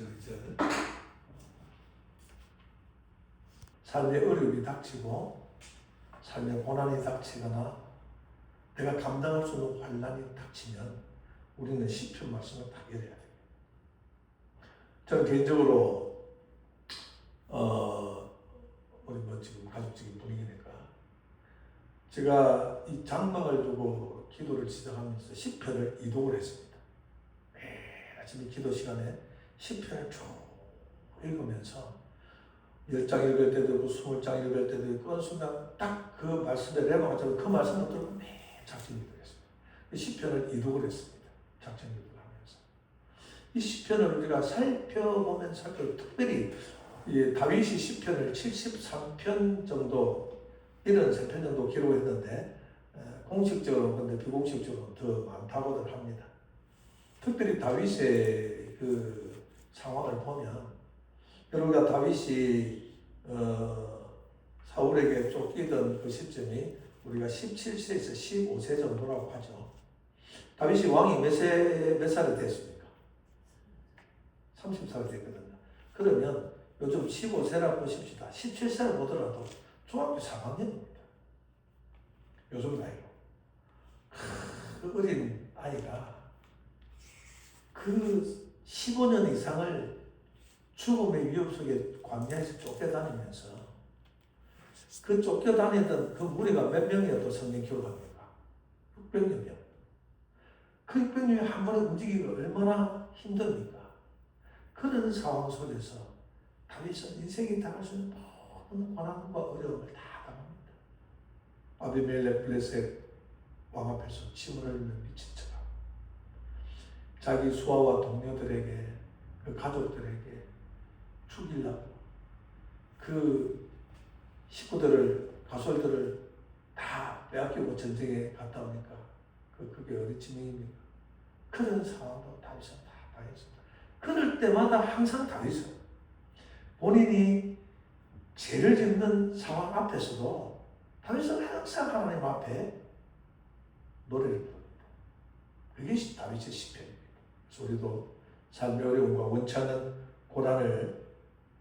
1절 삶의 어려움이 닥치고 삶의 고난이 닥치거나 내가 감당할 수 없는 환난이 닥치면 우리는 시편 말씀을 다 열어야 돼요. 저는 개인적으로 우리 지금 가족적인 분위기니까 제가 이 장막을 두고 기도를 시작하면서 시편을 이독을 했습니다. 매일 아침에 기도 시간에 시편을 쭉 읽으면서 10장 읽을 때도 있고 20장 읽을 때도 있고 어느 순간 딱 그 말씀에 레바가처럼 그 말씀을 들고 매일 작전 기도를 했습니다. 시편을 이독을 했습니다. 작전 기도를 하면서 이 시편을 우리가 살펴보면서 특별히 이 다윗이 시편을 73편 정도 73편 정도 기록했는데 공식적으로 근데 비공식적으로 더 많다고들 합니다. 특별히 다윗의 그 상황을 보면 여러분과 다윗이 사울에게 쫓기던 그 시점이 우리가 17세에서 15세 정도라고 하죠. 다윗이 왕이 몇 살이 됐습니까? 30살이 됐거든요. 그러면 요즘 15세라고 보십시다. 17세를 보더라도 중학교 3학년입니다. 요즘 나이로. 그 어린 아이가 그 15년 이상을 죽음의 위협 속에 광야에서 쫓겨다니면서 그 쫓겨다니던 그 무리가 몇 명이어도 성경 기록합니까? 600여 명. 그 600명이 한 번에 움직이기가 얼마나 힘듭니까? 그런 상황 속에서 다윗은 인생이 당할 수 있는 모든 고난과 어려움을 다 당합니다. 아비멜렉 블레셋 왕 앞에서 침을 흘리며 미친 척하고 자기 수하와 동료들에게 그 가족들에게 죽이려고 그 식구들을 가솔들을 다 빼앗기고 전쟁에 갔다 오니까 그게 어디 지명입니까? 그런 상황도 다윗은 다 당했습니다. 그럴 때마다 항상 다윗은 본인이 죄를 짓는 상황 앞에서도 다윗은 항상 하나님 앞에 노래를 부릅니다. 그게 다윗의 시편입니다. 그래서 우리도 삶의 어려움과 원치 않는 고난을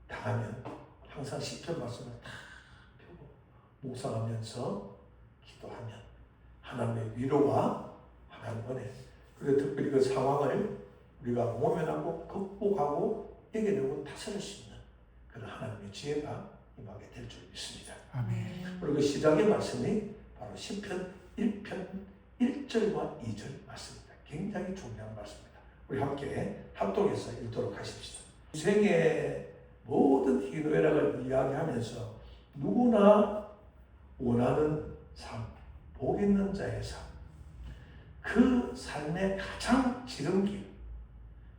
당하면 항상 시편 말씀을 다 펴고 묵상하면서 기도하면 하나님의 위로와 하나님의 은혜, 그리고 특별히 그 상황을 우리가 모면하고 극복하고 이겨내고 다스릴 수 있는 그런 하나님의 지혜가 임하게 될 줄 믿습니다. 아멘. 그리고 시작의 말씀이 바로 시편 1편 1절과 2절 말씀입니다. 굉장히 중요한 말씀입니다. 우리 함께 합독해서 읽도록 하십시다. 인생의 모든 희노애락을 이야기하면서 누구나 원하는 삶, 복 있는 자의 삶, 그 삶의 가장 지름길,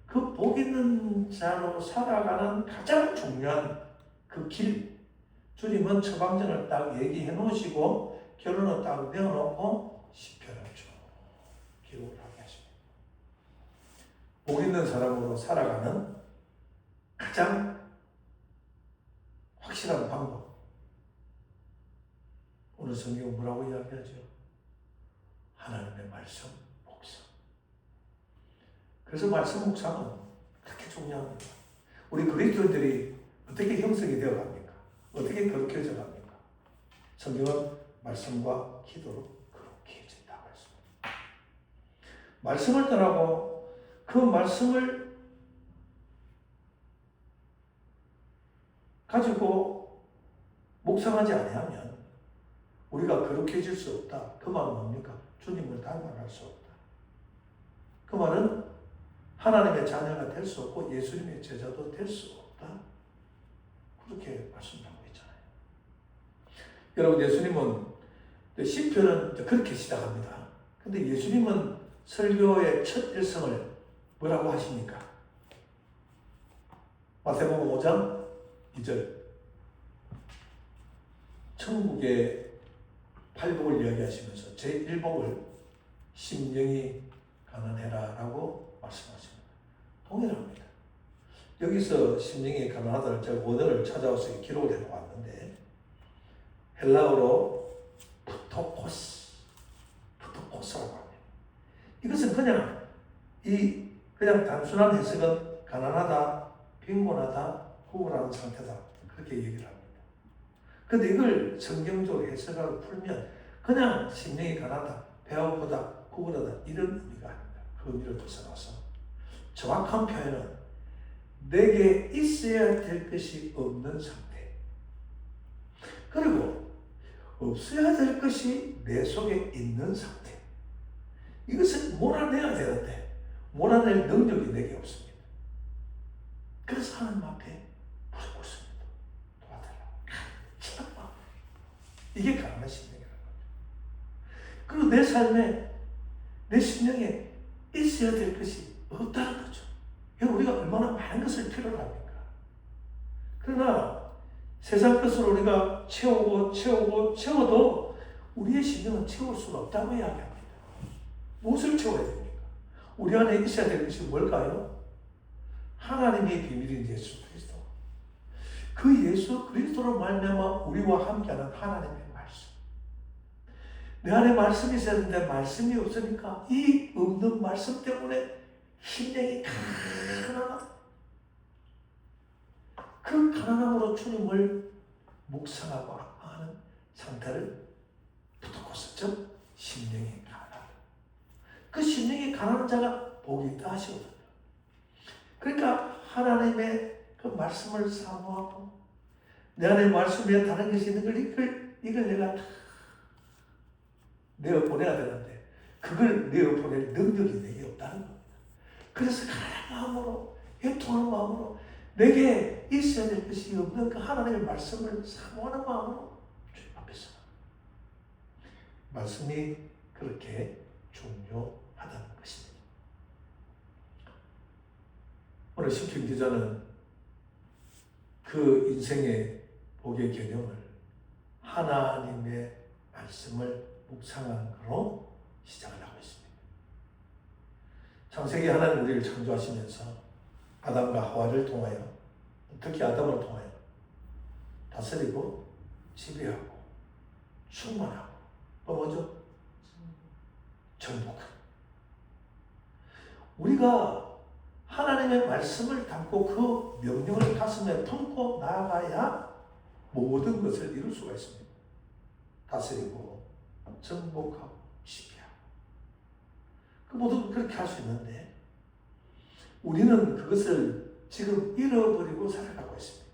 그 복 있는 자로 살아가는 가장 중요한 그 길, 주님은 처방전을 딱 얘기해 놓으시고 결론을 딱 내어놓고 시편을 쭉 기록을 하게 하십니다. 복 있는 사람으로 살아가는 가장 확실한 방법. 오늘 성경은 뭐라고 이야기하죠? 하나님의 말씀 묵상. 그래서 말씀 묵상은 그렇게 중요합니다. 우리 그리스도인들이 어떻게 형성이 되어 갑니까? 어떻게 거룩해져 갑니까? 성경은 말씀과 기도로 거룩해진다고 했습니다. 말씀을 떠나고 그 말씀을 가지고 묵상하지 아니하면 우리가 거룩해질 수 없다. 그 말은 뭡니까? 주님을 닮아갈 수 없다. 그 말은 하나님의 자녀가 될 수 없고 예수님의 제자도 될 수 없다. 그렇게 말씀하고 있잖아요. 여러분, 예수님은 시편은 그렇게 시작합니다. 근데 예수님은 설교의 첫 일성을 뭐라고 하십니까? 마태복음 5장 2절. 천국의 팔복을 이야기하시면서 제1복을 심령이 가난해라 라고 말씀하십니다. 동일합니다. 여기서 심령이 가난하다는 제가 원어를 찾아와서 기록을 해놓았는데 헬라어로 푸토코스라고 합니다. 이것은 그냥 단순한 해석은 가난하다, 가난하다, 구걸하는 상태다. 그렇게 얘기를 합니다. 근데 이걸 성경적으로 해석하고 풀면 그냥 심령이 가난하다, 배고프다, 구걸하다 이런 의미가 아닙니다. 그 의미를 벗어나서 정확한 표현은 내게 있어야 될 것이 없는 상태. 그리고 없어야 될 것이 내 속에 있는 상태. 이것을 몰아내야 되는데 몰아낼 능력이 내게 없습니다. 그래서 하나님 앞에 부르고 있습니다. 도와달라고. 이게 가난한 심령이라는 거죠. 그리고 내 삶에, 내 심령에 있어야 될 것이 없다는 거죠. 우리가 얼마나 많은 것을 필요로 합니까? 그러나 세상 것을 우리가 채워도 우리의 심령은 채울 수가 없다고 이야기합니다. 무엇을 채워야 됩니까? 우리 안에 있어야 될 것이 뭘까요? 하나님의 비밀인 예수 그리스도. 그 예수 그리스도로 말미암아 우리와 함께하는 하나님의 말씀. 내 안에 말씀이 있어야 되는데 말씀이 없으니까 이 없는 말씀 때문에 심령이 가난하다. 그 가난함으로 주님을 묵상하고 하는 상태를 붙들고 있었죠. 심령이 가난하다. 그 심령이 가난한 자가 복이 있다 하시거든요. 그러니까 하나님의 그 말씀을 사모하고 내 안에 말씀에 다른 것이 있는 걸 이걸 내가 다 내어보내야 되는데 그걸 내어보낼 능력이 내게 없다는 겁니다. 그래서 가난한 마음으로, 애통하는 마음으로 내게 있어야 될 것이 없는 그 하나님의 말씀을 사모하는 마음으로 주님 앞에서 말씀이 그렇게 중요하다는 것입니다. 오늘 심층 기자는 그 인생의 복의 개념을 하나님의 말씀을 묵상하는 것으로 시작을 하고 있습니다. 창세기 하나님 우리를 창조하시면서 아담과 하와를 통하여 특히 아담을 통하여 다스리고 지배하고 충만하고 또 뭐죠? 정복하고 우리가 하나님의 말씀을 담고 그 명령을 가슴에 품고 나아가야 모든 것을 이룰 수가 있습니다. 다스리고 정복하고 지배하고 그 모든 그렇게 할 수 있는데 우리는 그것을 지금 잃어버리고 살아가고 있습니다.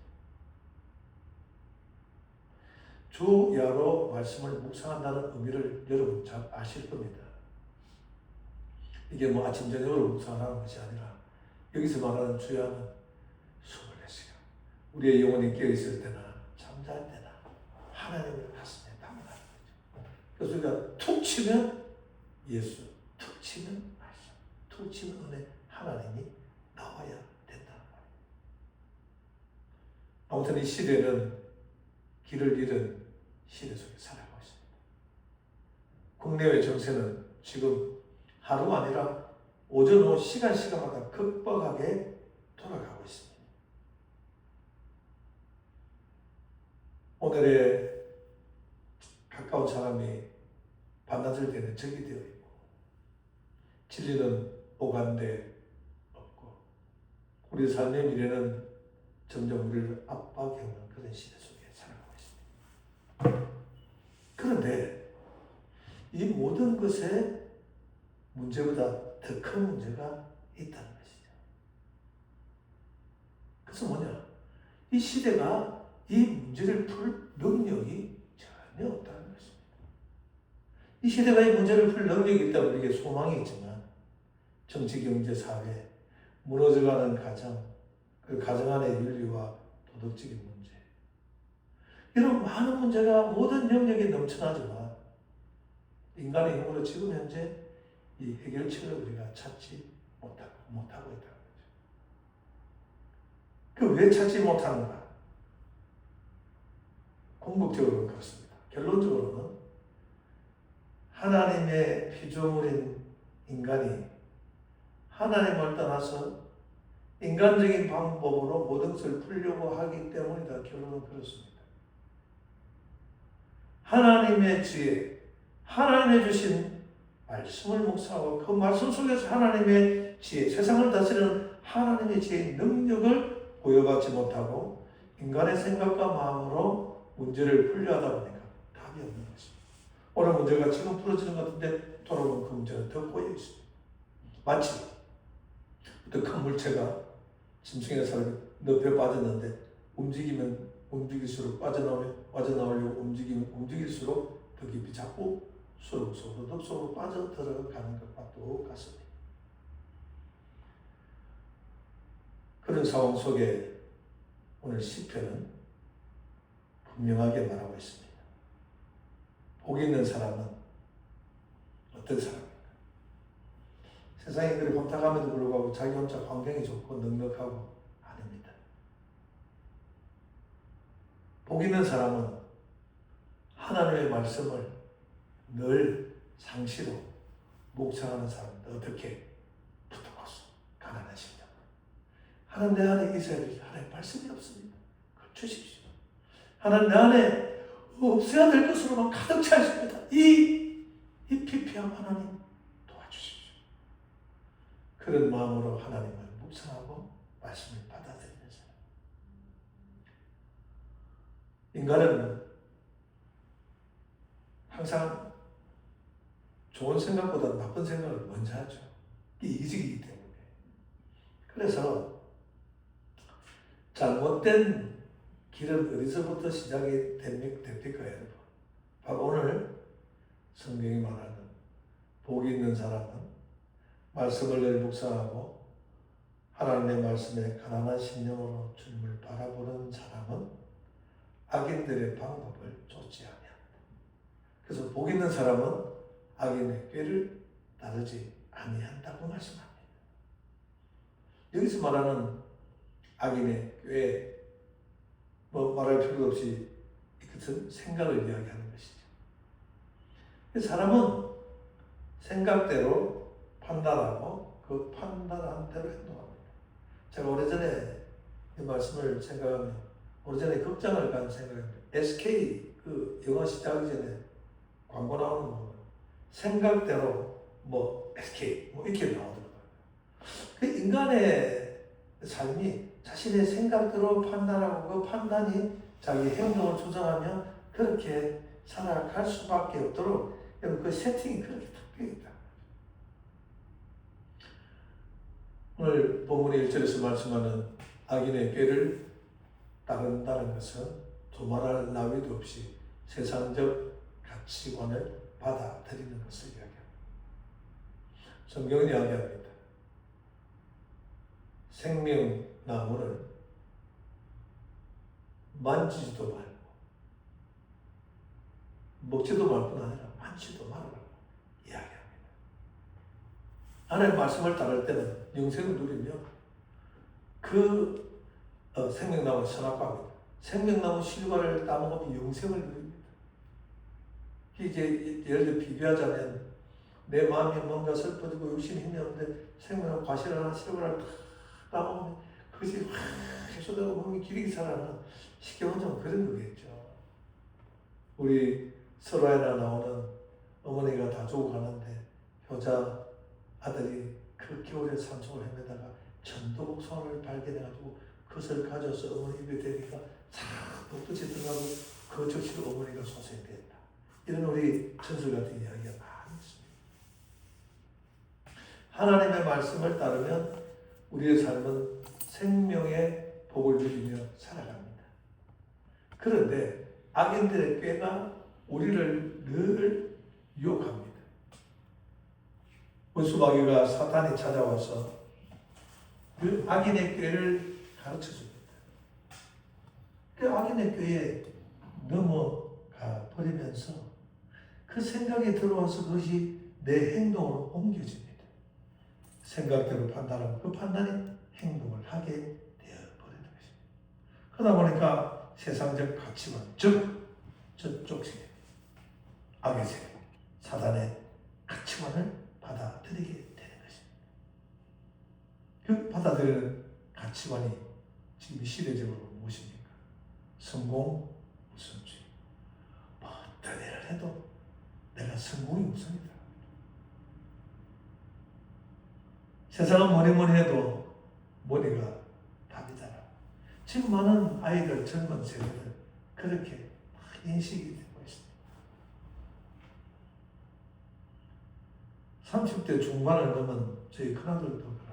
주야로 말씀을 묵상한다는 의미를 여러분 잘 아실 겁니다. 이게 뭐 아침 저녁으로 묵상하는 것이 아니라 여기서 말하는 주야는 24시간 우리의 영혼이 깨어있을 때나 잠잘 때나 하나님을 가슴에 담아가는 거죠. 그래서 우리가 툭 치면 예수, 툭 치면 말씀, 툭 치면 은혜, 하나님이 나와야 된다는 거예요. 아무튼 이 시대는 길을 잃은 시대 속에 살아가고 있습니다. 국내외 정세는 지금 하루가 아니라 오전 오후 시간마다 급박하게 돌아가고 있습니다. 오늘의 가까운 사람이 반나절 되는 적이 되어 있고 진리는 오간데 없고 우리 삶의 미래는 점점 우리를 압박해오는 그런 시대 속에 살아가고 있습니다. 그런데 이 모든 것에 문제보다 더 큰 문제가 있다는 것이죠. 그래서 뭐냐? 이 시대가 이 문제를 풀 능력이 전혀 없다는 것입니다. 이 시대가 이 문제를 풀 능력이 있다면 우리에게 소망이 있지만 정치, 경제, 사회, 무너져가는 가정, 그 가정 안의 윤리와 도덕적인 문제 이런 많은 문제가 모든 영역에 넘쳐나지만 인간의 힘으로 지금 현재 이 해결책을 우리가 찾지 못하고 있다는 거죠. 그 왜 찾지 못하는가? 궁극적으로는 그렇습니다. 결론적으로는 하나님의 피조물인 인간이 하나님을 떠나서 인간적인 방법으로 모든 것을 풀려고 하기 때문이다. 결론은 그렇습니다. 하나님의 지혜, 하나님의 주신 말씀을 묵상하고 그 말씀 속에서 하나님의 지혜, 세상을 다스리는 하나님의 지혜의 능력을 부여받지 못하고 인간의 생각과 마음으로 문제를 풀려하다 보니까 답이 없는 것입니다. 오늘 문제가 지금 풀어지는 것 같은데 돌아보면 그 문제는 더 꼬여 있습니다. 마치 어떤 큰 물체가 짐승의 사람이 늪에 빠졌는데 움직일수록 빠져나오려고 움직일수록 더 깊이 자꾸 수록 속으로 늪 속으로 빠져들어가는 것과 똑같습니다. 그런 상황 속에 오늘 시편은 분명하게 말하고 있습니다. 복 있는 사람은 어떤 사람입니까? 세상이 그리 혼탁함에도 불구하고 자기 혼자 환경이 좋고 넉넉하고 아닙니다. 복 있는 사람은 하나님의 말씀을 늘 상시로 묵상하는 사람입니다. 어떻게? 부탁하소. 가난한 심령. 하나님 내 안에 있어야 될 하나님의 말씀이 없습니다. 그걸 주십시오. 하나님 내 안에 없어야 될 것으로만 가득 차 있습니다. 이 피폐한 하나님 도와주십시오. 그런 마음으로 하나님을 묵상하고 말씀을 받아들이는 사람. 인간은 항상 좋은 생각보다 나쁜 생각을 먼저 하죠. 이게 이기적이기 때문에. 그래서 잘못된 길은 어디서부터 시작이 됩니까, 여러분? 바로 오늘 성경이 말하는 복이 있는 사람은 말씀을 늘 묵상하고 하나님의 말씀에 가난한 심령으로 주님을 바라보는 사람은 악인들의 방법을 쫓지 아니한다. 그래서 복 있는 사람은 악인의 꾀를 따르지 아니한다고 말씀합니다. 여기서 말하는 악인의 꾀, 말할 필요 없이 이것은 생각을 이야기하는 것이죠. 사람은 생각대로 판단하고 그 판단한 대로 행동합니다. 제가 오래전에 이 말씀을 생각하면 오래전에 극장을 간 생각입니다. SK 그 영화 시작하기 전에 광고 나오는 거 생각대로 SK 이렇게 나오더라고요. 그 인간의 삶이 자신의 생각대로 판단하고 그 판단이 자기 행동을 조정하며 그렇게 살아갈 수밖에 없도록 그 세팅이 그렇게 딱 되어 있다. 오늘 본문의 1절에서 말씀하는 악인의 꾀를 따른다는 것은 도말할 나위도 없이 세상적 가치관을 받아들이는 것을 이야기합니다. 성경은 이야기합니다. 생명나무를 만지지도 말고 먹지도 말 뿐 아니라 만지도 말라고 이야기합니다. 하나님의 말씀을 따를 때는 영생을 누리며 그 생명나무 선악과입니다. 생명나무 실과를 따먹으면 영생을 누립니다. 이제 예를 들어 비교하자면 내 마음이 뭔가 슬퍼지고 욕심이 힘이 없는데 생명나무 과실 하나 실과를 탁 따먹으면 그것이 확 해소되고 몸이 기력이 살아나는 쉽게 말하면 그런 거겠죠. 우리 설화에나 나오는 어머니가 다 죽어가는데 효자 아들이 그 겨울에 산속을 헤매다가 전도복선을 발견해가지고 그것을 가져서 어머니 입에 대니까 싹 독듯이 들어가고 그 적시로 어머니가 소생됐다. 이런 우리 전설 같은 이야기가 많이 있습니다. 하나님의 말씀을 따르면 우리의 삶은 생명의 복을 누리며 살아갑니다. 그런데 악인들의 꾀가 우리를 늘 유혹합니다. 원수마귀가 사탄이 찾아와서 그 악인의 꾀를 가르쳐줍니다. 그 악인의 꾀에 넘어가 버리면서 그 생각이 들어와서 그것이 내 행동으로 옮겨집니다. 생각대로 판단하고 그 판단이 행동을 하게 되어버리는 것입니다. 그러다 보니까 세상적 가치관, 즉 저쪽 세계, 악의 세계, 사단의 가치관을 받아들이게 되는 것입니다. 그 받아들이는 가치관이 지금 시대적으로 무엇입니까? 성공 우선주의. 어떤 일을 해도 내가 성공이 우선이다. 세상은 뭐니 해도 머니가 답이다. 지금 많은 아이들, 젊은 세대들 그렇게 인식이 되고 있습니다. 30대 중반을 넘은 저희 큰아들도 그럽니다.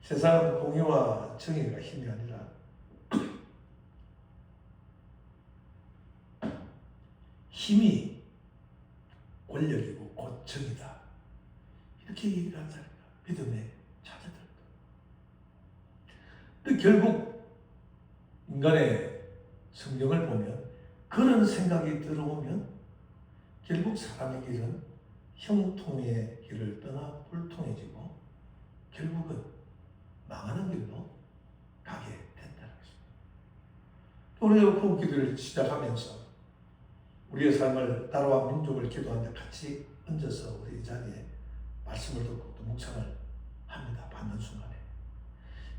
세상은 공의와 정의가 힘이 아니라 힘이 권력이고 곧 정의다. 이렇게 얘기를 한다니까. 믿음의 자녀들. 근데 결국 인간의 성경을 보면 그런 생각이 들어오면 결국 사람의 길은 형통의 길을 떠나 불통해지고 결국은 망하는 길로 가게 된다는 것입니다. 우리가 구기도를 시작하면서 우리의 삶을 나라와 민족을 기도하는데 같이 얹어서 우리 이 자리에 말씀을 듣고 또 묵상을 합니다. 받는 순간에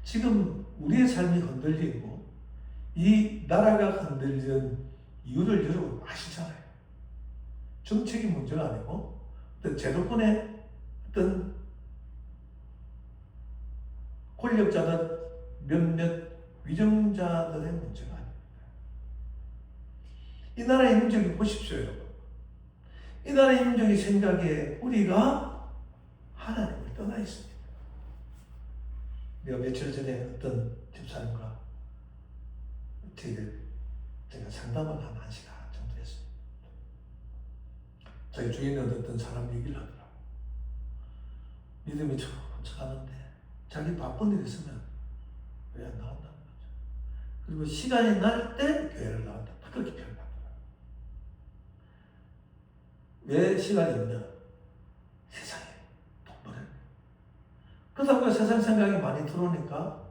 지금 우리의 삶이 흔들리고 이 나라가 흔들리는 이유를 여러분 아시잖아요. 정책이 문제가 아니고 어떤 제도권의 어떤 권력자들 몇몇 위정자들의 문제가 아닙니다. 이 나라의 민족이 보십시오, 여러분. 이 나라의 민족이 생각에 우리가 하나님을 떠나 있습니다. 내가 며칠 전에 어떤 집사님과 제가 상담을 한 1시간 정도 했습니다. 자기 주위에 있는 어떤 사람 얘기를 하더라고. 믿음이 척하는데 자기 바쁜 일 있으면 왜 안 나간다는 거죠. 그리고 시간이 날 때 교회를 나간다. 그렇게 표현하더라고요. 왜 시간이 없냐? 세상에 돈벌이. 그러다 보니까 세상 생각이 많이 들어오니까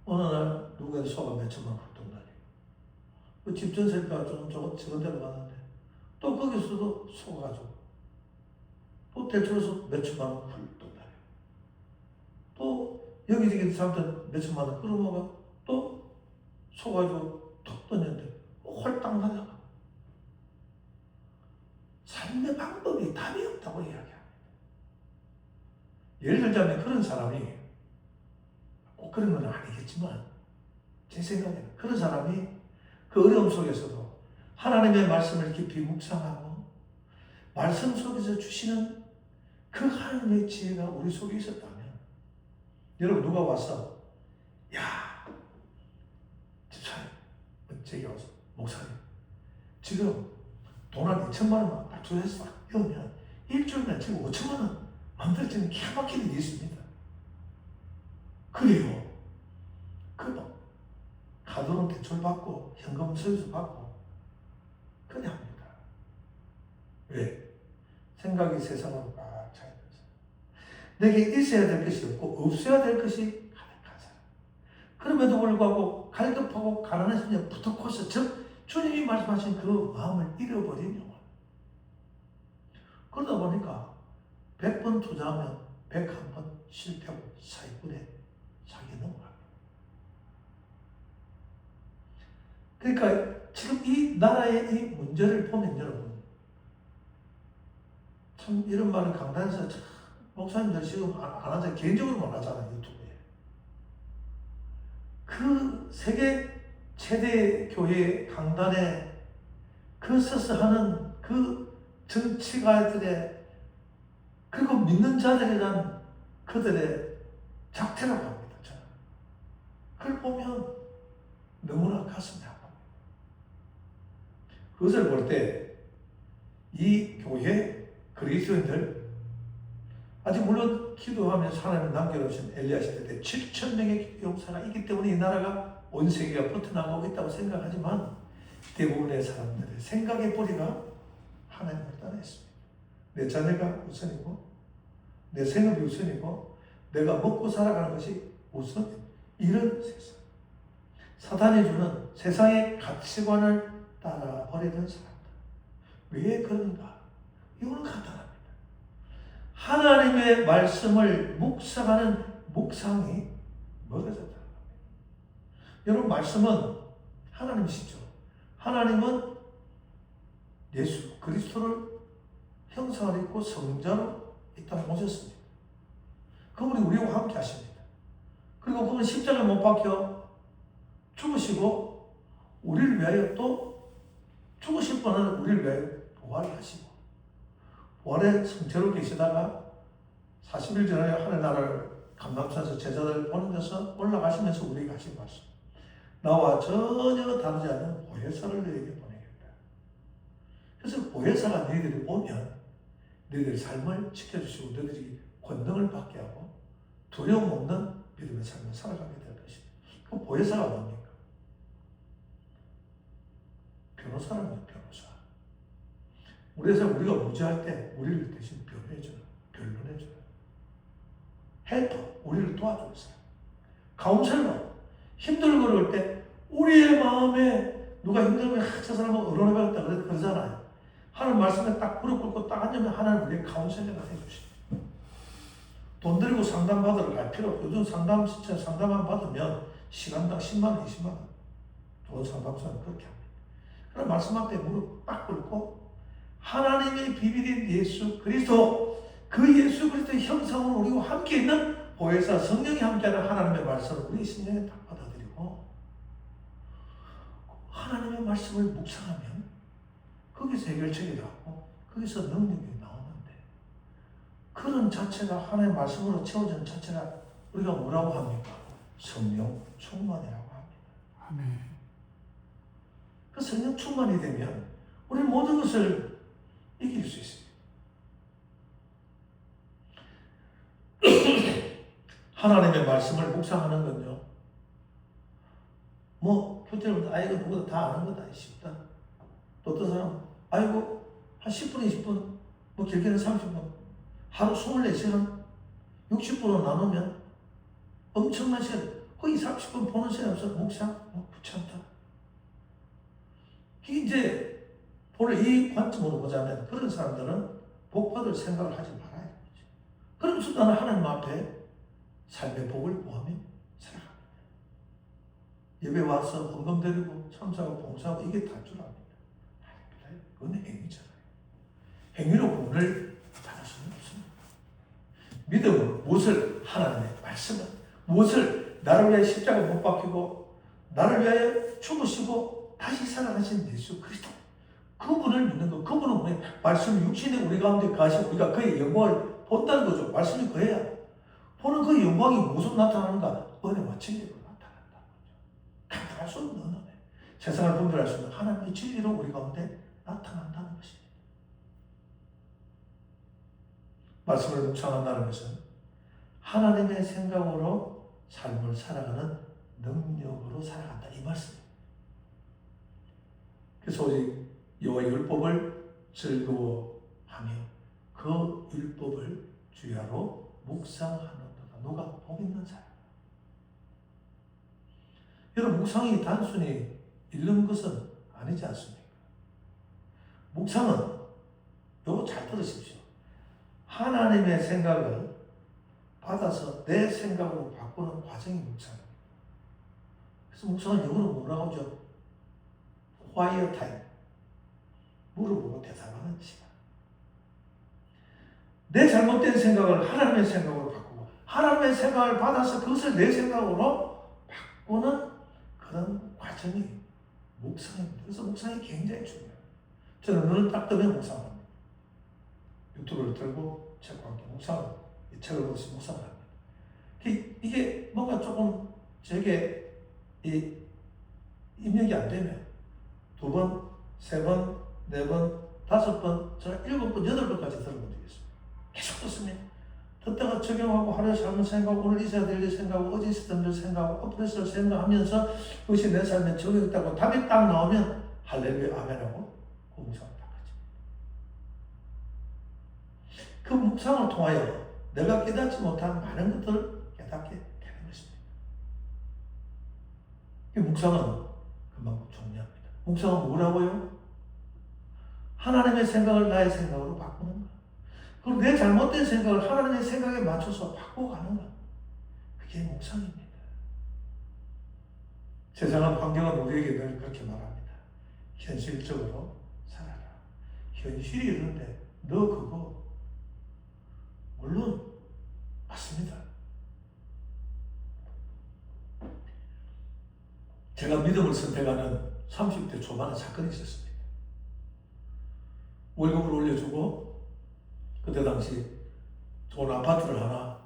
어느 날 누구의 소가 몇 천만 원 돈 날리고 그 집 전세가 좀 적은 데로 갔는데 또 거기서도 소가 가지고 또 대출해서 몇 천만 원 돈 날리고 또 여기저기 사람들 몇 천만 원 끌어모아가 또 소 가지고 톡 던졌는데 홀딱 날아가. 삶의 방법이 답이 없다고 이야기합니다. 예를 들자면 그런 사람이 꼭 그런 건 아니겠지만 제 생각에는 그런 사람이 그 어려움 속에서도 하나님의 말씀을 깊이 묵상하고 말씀 속에서 주시는 그 하나님의 지혜가 우리 속에 있었다면 여러분 누가 와서 야 집사님 제게 와서 목사님 지금 돈 한 2천만 원만 딱 조회해서 이러면 일주일에 지금 5천만 원 만들어지는 기가 막히는 일이 있습니다. 그래요. 그럼 카드론 대출 받고 현금 서비스 받고 그냥 합니다. 왜? 생각이 세상으로 꽉 차 있어서 내게 있어야 될 것이 없고 없어야 될 것이 가득한 사람. 그럼에도 불구하고 갈급하고 가난한 심리에 부탁해서 즉 주님이 말씀하신 그 마음을 잃어버린 영혼. 그러다 보니까 100번 투자하면 101번 실패하고 사기꾼에 사기에 넘어갑니다. 그러니까 지금 이 나라의 이 문제를 보면 여러분 참 이런 말을 강단에서 참 목사님들 지금 안 하잖아요. 개인적으로만 하잖아요. 유튜브에. 그 세계 최대 교회 강단에 그 서서 하는 그 정치가들의 그리고 믿는 자들에 대한 그들의 작태라고 합니다. 저는. 그걸 보면 너무나 가슴이 아픕니다. 그것을 볼 때 이 교회 그리스도인들 아직 물론 기도하면서 하나님 남겨놓으신 엘리야 시대 때 7,000명의 용사가 있기 때문에 이 나라가 온 세계가 버텨나가고 있다고 생각하지만 대부분의 사람들의 생각의 뿌리가 하나님을 떠나 있습니다. 내 자녀가 우선이고 내 생업이 우선이고 내가 먹고 살아가는 것이 우선 이런 세상. 사단이 주는 세상의 가치관을 따라 버리는 사람들. 왜 그런가? 이유는 간단합니다. 하나님의 말씀을 묵상하는 묵상이 멀어졌다는 겁니다. 여러분 말씀은 하나님이시죠. 하나님은 예수 그리스도를 형상을 입고 성자로 이 땅에 오셨습니다. 그분이 우리와 함께 하십니다. 그리고 그분 십자가에 못 박혀 죽으시고 우리를 위하여 또 죽으실 분은 우리를 위하여 부활하시고 부활의 성체로 계시다가 40일 전에 하늘나라를 감람산에서 제자들 보는 데서 올라가시면서 우리에게 하신 말씀. 나와 전혀 다르지 않은 보혜사를 너에게 보내겠다. 그래서 보혜사가 너희들이 오면 너희들의 삶을 지켜주시고 너희들이 권능을 받게 하고 두려움 없는 믿음의 삶을 살아가게 될 것입니다. 그 보혜사가 뭡니까? 변호사랍니다. 변호사. 그래서 우리가 무죄할 때 우리를 대신 변호해주는, 변론해주는 헬퍼, 우리를 도와주는 사람. 카운셀러, 힘들고 그럴 때 우리의 마음에 누가 힘들면 저 사람은 의논해봤다 그러잖아요. 하나님 말씀에 딱 무릎 꿇고 딱 앉으면 하나님 우리의 카운셀러가 해주십니다. 돈 들고 상담 받으러 갈 필요 없고 요즘 상담 진짜 상담만 받으면 시간당 10만 원, 20만 원. 좋은 상담사는 그렇게 합니다. 그럼 말씀 앞에 무릎 딱 꿇고 하나님의 비밀인 예수 그리스도, 그 예수 그리스도의 형상으로 우리와 함께 있는 보혜사 성령이 함께하는 하나님의 말씀을 우리 심령에 딱 받아들이고 하나님의 말씀을 묵상하면 거기서 해결책이 나오고 거기서 능력이 나오는데, 그런 자체가 하나님의 말씀으로 채워지는 자체가 우리가 뭐라고 합니까? 성령 충만이라고 합니다. 아멘. 그 성령 충만이 되면 우리 모든 것을 이길 수 있습니다. 하나님의 말씀을 묵상하는 건요, 뭐 교태를 아이가 누구도 다 아는 거다 쉽다. 또 어떤 사람은 아이고 한 10분 20분 뭐 길게는 30분 하루 24시간 60분으로 나누면 엄청난 시간, 거의 30분 보는 시간 없어. 묵상 뭐 귀찮다. 이제 오늘 이 관점으로 보자면 그런 사람들은 복 받을 생각을 하지 말아야 되죠. 그러면서 나는 하나님 앞에 삶의 복을 구하며 살아갑니다. 예배 와서 헌금 드리고 참사하고 봉사하고 이게 다 줄 압니다. 아닙니다. 그건 행위잖아요. 행위로 구원을 받을 수는 없습니다. 믿음은 무엇을, 하나님의 말씀은 무엇을, 나를 위하여 십자가 못 박히고 나를 위하여 죽으시고 다시 살아나신 예수 그리스도, 그분을 믿는 것, 그분은 우리 말씀 육신에 우리 가운데 가시고 우리가 그의 영광을 본다는 거죠. 말씀이 그래야 보는 그 영광이 무엇으로 나타나는가? 은혜와 진리로 나타난다는 거죠. 감당할 수 없는 은혜, 세상을 분별할 수 없는 하나님의 진리로 우리 가운데 나타난다는 것입니다. 말씀을 묵상한다는 것은 하나님의 생각으로 삶을 살아가는 능력으로 살아간다, 이 말씀입니다. 그래서 오직 여호와의 율법을 즐거워하며 그 율법을 주야로 묵상하는 누가 복 있는 사람. 여러분, 묵상이 단순히 읽는 것은 아니지 않습니까? 묵상은 요거 잘 들으십시오. 하나님의 생각을 받아서 내 생각으로 바꾸는 과정이 묵상입니다. 그래서 묵상은 영어로 뭐라고 하죠? quiet time. 물어보고 대답하는 시간. 내 잘못된 생각을 하나님의 생각으로 바꾸고 하나님의 생각을 받아서 그것을 내 생각으로 바꾸는 그런 과정이 묵상입니다. 그래서 묵상이 굉장히 중요해요. 저는 눈을 딱 뜨면 묵상합니다. 유튜브를 들고 책과 함께 묵상을, 이 책을 보면서 묵상을 합니다. 이게 뭔가 조금 제게 입력이 안 되면 2번, 3번, 4번, 5번, 제가 7번, 8번까지 들어본 적이 있습니다. 계속 듣습니다. 듣다가 적용하고 하루에 삶을 생각하고 오늘 있어야 될 일 생각하고 어제 있었던 일 생각하고 앞으로 있을 생각하면서 그것이 내 삶에 적용했다고 답이 딱 나오면 할렐루야 아멘하고 그 묵상을 딱 하죠. 그 묵상을 통하여 내가 깨닫지 못한 많은 것들을 깨닫게 되는 것입니다. 이 묵상은 그만큼 중요합니다. 묵상은 뭐라고요? 하나님의 생각을 나의 생각으로 바꾸는 것. 그리고 내 잘못된 생각을 하나님의 생각에 맞춰서 바꿔가는 것. 그게 묵상입니다. 세상은, 환경은 우리에게 늘 그렇게 말합니다. 현실적으로 살아라. 현실이 이런데 너 그거 물론 맞습니다. 제가 믿음을 선택하는 30대 초반에 사건이 있었습니다. 월급을 올려주고 그때 당시 좋은 아파트를 하나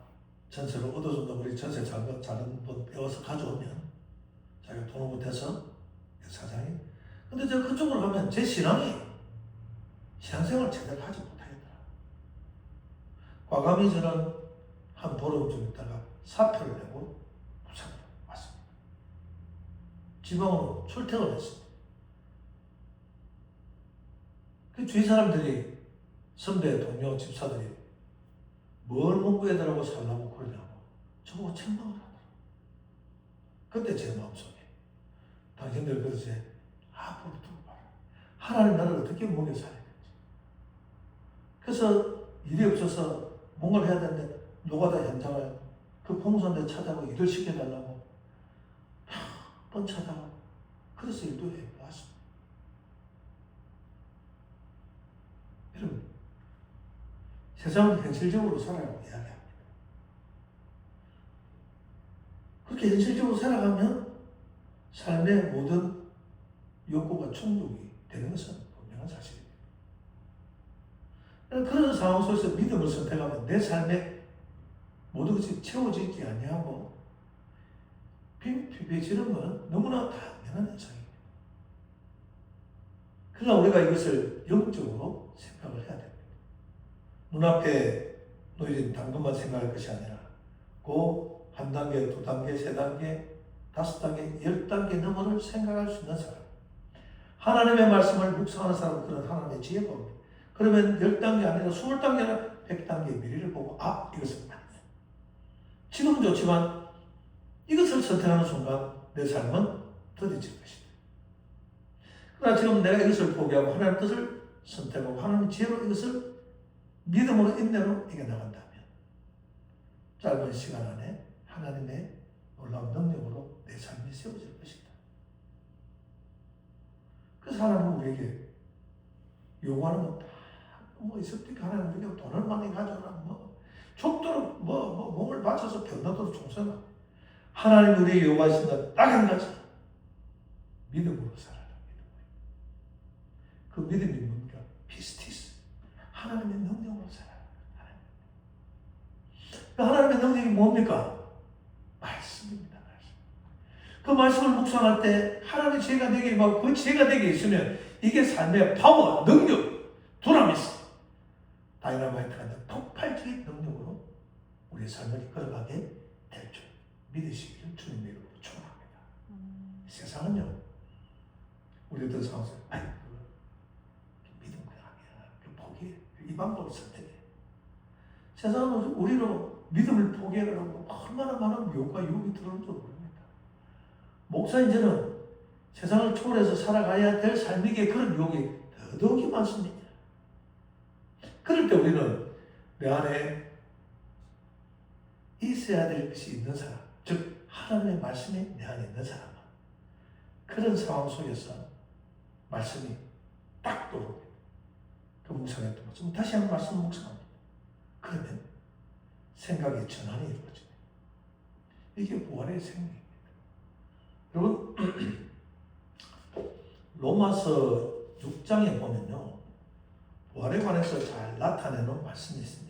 전세로 얻어준다고 우리 전세 작은 분 배워서 가져오면 자기가 돈을 못해서 사장이. 근데 제가 그쪽으로 가면 제 신앙생활 제대로 하지 못하겠더라. 과감히 저는 한 보름쯤 있다가 사표를 내고 부산으로 왔습니다. 지방으로 출퇴근을 했습니다. 그 주위 사람들이, 선배, 동료, 집사들이 뭘 먹고 애들하고 살라고 그러냐고 저보고 책망을 하더라고요. 그때 제 마음속에 당신들 그러지, 앞으로 두고 봐라. 하나님 나라를 어떻게 먹여 살아야 되는지. 그래서 일이 없어서 뭔가를 해야 되는데 노가다 현장을 그 공무원들 찾아가고 일을 시켜달라고 몇 번 찾아가고 그래서 일도 해왔습니다. 여러분, 세상은 현실적으로 살아가고 이야기합니다. 그렇게 현실적으로 살아가면 삶의 모든 욕구가 충족이 되는 것은 분명한 사실입니다. 그런 상황 속에서 믿음을 선택하면 내 삶에 모든 것이 채워지지 아니하고 빈피해지는 것은 너무나 당연한 현상입니다. 그러나 우리가 이것을 영적으로 생각을 해야 됩니다. 눈앞에 놓여진 당근만 생각할 것이 아니라 그 한 단계, 두 단계, 세 단계, 5단계, 10단계 넘어를 생각할 수 있는 사람. 하나님의 말씀을 묵상하는 사람은 그런 하나님의 지혜가 옵니다. 그러면 10단계 아니라 20단계나 100단계의 미래를 보고 이것은 맞네. 지금은 좋지만 이것을 선택하는 순간 내 삶은 더뎌질 것이다. 그러나 지금 내가 이것을 포기하고 하나님의 뜻을 선택하고 하나님의 지혜로 이것을 믿음으로 인내로 이겨나간다면 짧은 시간 안에 하나님의 놀라운 능력으로 내 삶이 세워질 것이다. 그래서 하나님은 우리에게 요구하는 건 다 있을때 하나님 우리가 돈을 많이 가져라 족도로 몸을 바쳐서 변화도록 총선하. 하나님 우리에게 요구하신 건 딱 한 가지. 믿음으로 살아라. 그 믿음이 뭡니까? 피스티스. 하나님의 능력으로 살아라. 하나님의 능력이 뭡니까? 말씀입니다. 그 말씀을 묵상할 때 하나님의 지혜가 내게 임하고 그 지혜가 내게 있으면 이게 삶의 파워, 능력, 두나미스, 다이나마이트 같은 폭발적인 능력으로 우리의 삶을 이끌어가게 될 줄 믿으시기를 주님의 이름으로 축원합니다. 세상은요, 우리 어떤 상황에서 믿음 그냥 아니야, 포기해, 이 방법을 선택해. 세상은 우리로 믿음을 포기하라고 얼마나 많은 요구가 유혹이 들어오는 줄 모릅니다. 목사인 저는 세상을 초월해서 살아가야 될 삶이기에 그런 유혹이 더더욱이 많습니다. 그럴 때 우리는 내 안에 있어야 될 것이 있는 사람, 즉 하나님의 말씀이 내 안에 있는 사람은 그런 상황 속에서 말씀이 딱 들어옵니다. 그 묵상했던 것처럼 다시 한번 말씀 묵상합니다. 그러면 생각의 전환이 이루어집니다. 이게 부활의 생명입니다. 여러분, 로마서 6장에 보면요, 부활에 관해서 잘 나타내는 말씀이 있습니다.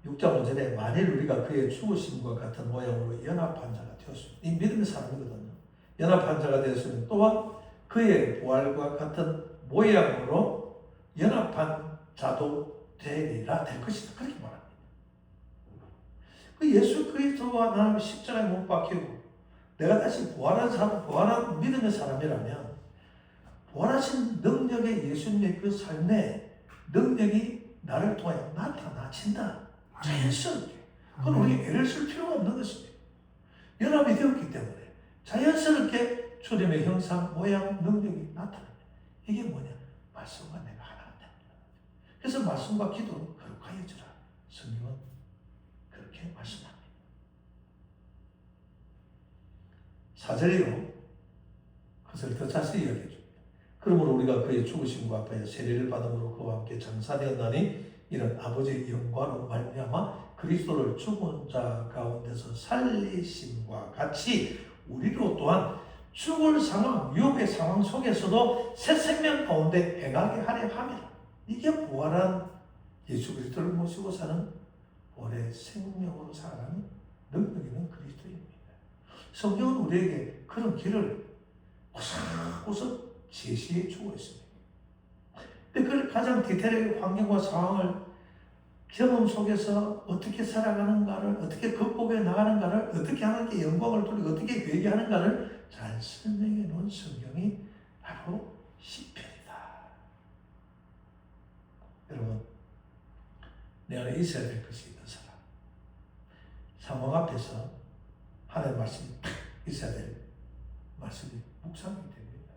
6장 5절에 만일 우리가 그의 죽으심과 같은 모양으로 연합한 자가 되었으면, 이 믿음의 사람이거든요. 연합한 자가 되었으면 또한 그의 부활과 같은 모양으로 연합한 자도 되리라, 될 것이다. 그렇게 말합니다. 그 예수 그리스도와 나는 십자가에 못 박히고 내가 다시 부활한 사람, 부활한 믿음의 사람이라면 부활하신 능력의 예수님의 그 삶의 능력이 나를 통하여 나타나친다. 자연스럽게. 그건 우리 애를 쓸 필요가 없는 것입니다. 연합이 되었기 때문에 자연스럽게 주님의 형상, 모양, 능력이 나타납니다. 이게 뭐냐? 말씀과 내가 하나가 됩니다. 그래서 말씀과 기도는 거룩하여지라. 성경은 그렇게 말씀합니다. 4절이요. 그것을 더 자세히 이야기해 줍니다. 그러므로 우리가 그의 죽으심과 아파에 세례를 받음으로 그와 함께 장사되었나니 이는 아버지의 영광으로 말미암아 그리스도를 죽은 자 가운데서 살리심과 같이 우리로 또한 죽을 상황, 위협의 상황 속에서도 새 생명 가운데 행하게 하려 함이라. 이게 부활한 예수 그리스도를 모시고 사는 부활의 생명으로 살아가는 능력 있는 그리스도입니다. 성경은 우리에게 그런 길을 구석구석 제시해 주고 있습니다. 근데 그걸 가장 디테일하게 환경과 상황을 경험 속에서 어떻게 살아가는가를, 어떻게 극복해 나가는가를, 어떻게 하나님께 영광을 돌리고 어떻게 회개하는가를 잘 설명해 놓은 성경이 바로 시편이다. 여러분, 내 안에 있어야 될 것이 있는 사람, 상황 앞에서 하나님의 말씀이 딱 있어야 될 말씀이 묵상이 됩니다.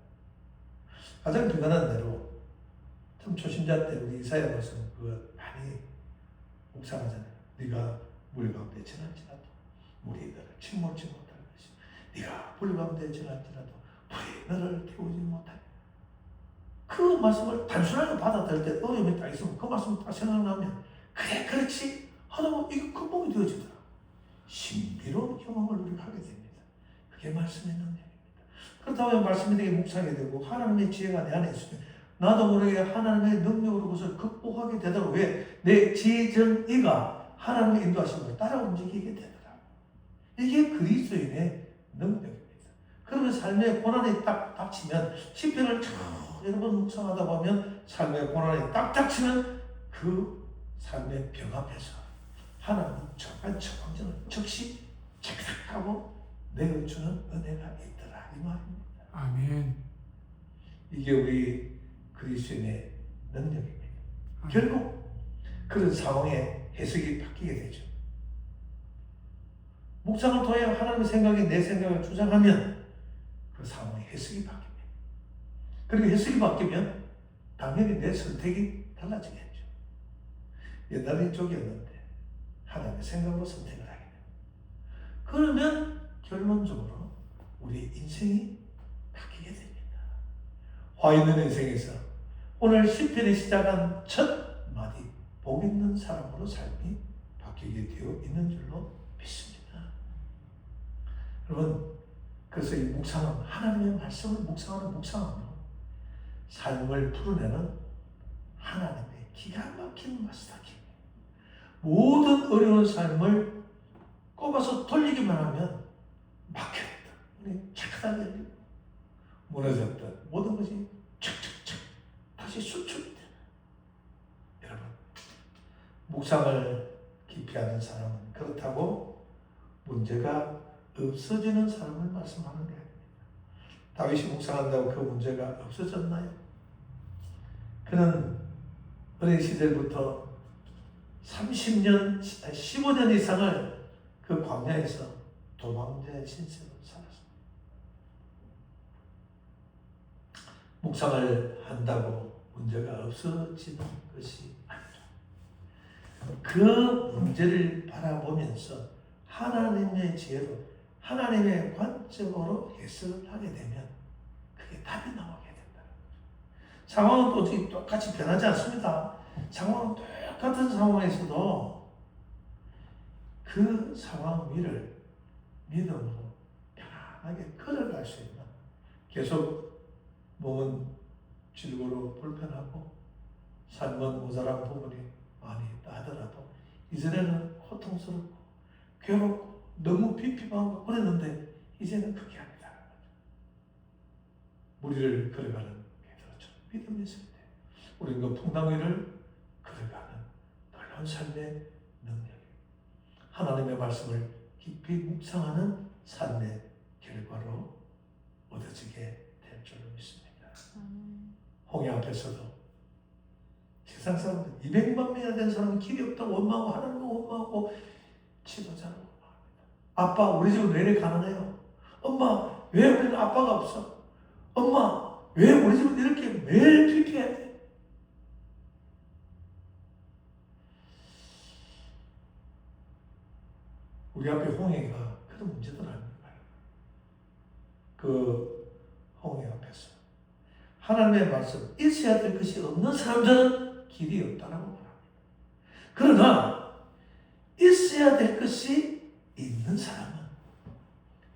가장 간단한 대로 참 초신자 때 우리 이사야 말씀 그 많이 묵상하잖아요. 네가 물 가운데 지날지라도 물이 너를 침몰치 못할 것이요 네가 불 가운데 지날지라도 불이 너를 태우지 못할. 그 말씀을 단순하게 받아들일 때 어려움이 딱 있으면 그 말씀 딱 생각나면 그래 그렇지 하다 보면 이거 극복이 되어지더라. 신비로운 경험을 우리가 하게 됩니다. 그게 말씀의 능력입니다. 그렇다고 하면 말씀이 되게 묵상이 되고 하나님의 지혜가 내 안에 있으면 나도 모르게 하나님의 능력으로 그것을 극복하게 되더라고. 왜? 내 지정이가 하나님의 인도하심을 따라 움직이게 되더라. 이게 그리스도인의 능력입니다. 그러면 삶의 고난이 딱 닥치면 시편을 여러 번 묵상하다 보면 삶의 고난이 딱 닥치면 그 삶의 병 앞에서 하나님은 정말 처방전을 즉시 착착하고 내어주는 은혜가 있더라 이 말입니다. 아멘. 이게 우리 그리스도인의 능력입니다. 결국 그런 상황에 해석이 바뀌게 되죠. 묵상을 통해 하나님의 생각이 내 생각을 주장하면 그 상황의 해석이 바뀝니다. 그리고 해석이 바뀌면 당연히 내 선택이 달라지겠죠. 옛날에 이쪽이었는데 하나님의 생각으로 선택을 하게 됩니다. 그러면 결론적으로 우리 인생이 바뀌게 됩니다. 화 있는 인생에서 오늘 시편이 시작한 첫 마디 복 있는 사람으로 삶이 바뀌게 되어 있는 줄로 믿습니다. 여러분, 그래서 이 묵상은 하나님의 말씀을 묵상하는 삶을 풀어내는 하나님의 기가 막힌 마스터키입니다. 모든 어려운 삶을 꼽아서 돌리기만 하면 막혀있다. 착하게 열리고 무너졌던 모든 것이 착착착 다시 수축이 되는. 여러분, 묵상을 깊이 하는 사람은 그렇다고 문제가 없어지는 사람을 말씀하는 게 아닙니다. 다윗이 묵상한다고 그 문제가 없어졌나요? 그는 어린 시절부터 30년, 15년 이상을 그 광야에서 도망자의 신세로 살았습니다. 묵상을 한다고 문제가 없어지는 것이 아니라 그 문제를 바라보면서 하나님의 지혜로 하나님의 관점으로 해석을 하게 되면 그게 답이 나오게 된다. 상황은 또 똑같이 변하지 않습니다. 상황은 똑같은 상황에서도 그 상황 위를 믿음으로 편안하게 걸어갈 수 있는, 계속 몸은 질고로 불편하고 삶은 모자란 부분이 많이 있다 하더라도 이전에는 고통스럽고 괴롭고 너무 비피하고 그랬는데 이제는 그게 아니다. 무리를 걸어가는 베드로처럼 믿음이 있을 때 우리는 그 풍랑 위를 걸어가는 놀라운 삶의 능력, 하나님의 말씀을 깊이 묵상하는 삶의 결과로 얻어지게 될 줄로 믿습니다. 홍해 앞에서도 세상 사람들 200만 명이나 된 사람은 길이 없다고 원망하고 하나님을 원망하고 지도자를 원망합니다. 아빠 우리 집은 왜 이렇게 가난해요? 엄마 왜 우리는 아빠가 없어? 엄마 왜 우리 집은 이렇게 매일 피폐해야 돼? 우리 앞에 홍해가 그런 문제들 아닙니까? 그 홍해 앞에서 하나님의 말씀, 있어야 될 것이 없는 사람들은 길이 없다라고 말합니다. 그러나 있어야 될 것이 있는 사람은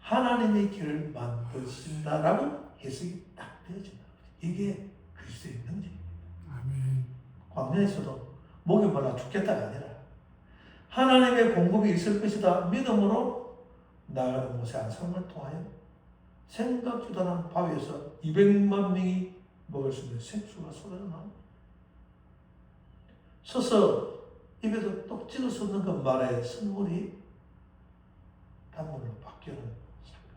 하나님의 길을 만드신다라고 해석이 딱 되어진다. 이게 그리스도의 능력입니다. 아멘. 광야에서도 목이 말라 죽겠다가 아니라 하나님의 공급이 있을 것이다 믿음으로 나아가는 모세 한 사람을 통하여 생각지도 않은 바위에서 200만 명이 먹을 수 있는 생수가 쏟아져 나옵니다. 서서 입에도 똑 찍을 수 없는 그 말의 선물이 단물로 바뀌는 사건.